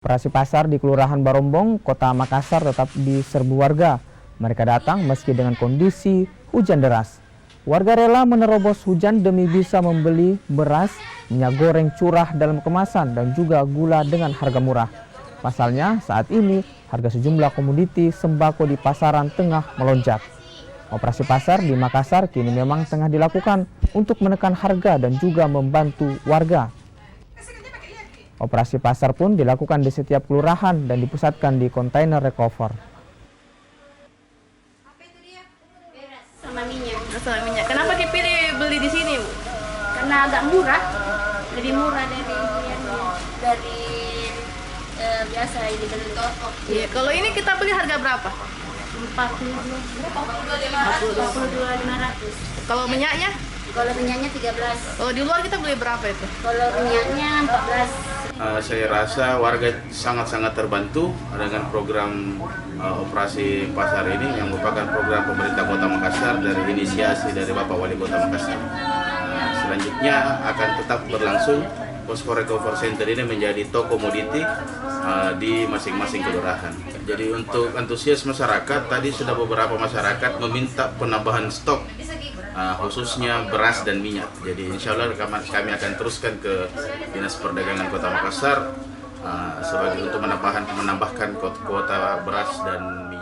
Operasi pasar di Kelurahan Barombong, Kota Makassar tetap diserbu warga. Mereka datang meski dengan kondisi hujan deras. Warga rela menerobos hujan demi bisa membeli beras, minyak goreng curah dalam kemasan, dan juga gula dengan harga murah. Pasalnya, saat ini harga sejumlah komoditi sembako di pasaran tengah melonjak. Operasi pasar di Makassar kini memang tengah dilakukan untuk menekan harga dan juga membantu warga. Operasi pasar pun dilakukan di setiap kelurahan dan dipusatkan di kontainer recover. Sama minyak. Sama minyak. Kenapa dipilih beli di sini, Bu? Karena agak murah, lebih murah dari biasa ini beli toko. Iya, kalau ini kita beli harga berapa? 42.500. Kalau minyaknya? Kalau minyaknya 13. Kalau di luar kita beli berapa itu? Kalau minyaknya 14. Saya rasa warga sangat-sangat terbantu dengan program operasi pasar ini yang merupakan program pemerintah Kota Makassar dari inisiasi dari Bapak Wali Kota Makassar. Selanjutnya akan tetap berlangsung Posko Recover Center ini menjadi toko komoditi di masing-masing kelurahan. Jadi untuk antusias masyarakat, tadi sudah beberapa masyarakat meminta penambahan stok khususnya beras dan minyak. Jadi insya Allah kami akan teruskan ke Dinas Perdagangan Kota Makassar sebagai untuk menambahkan kuota beras dan minyak.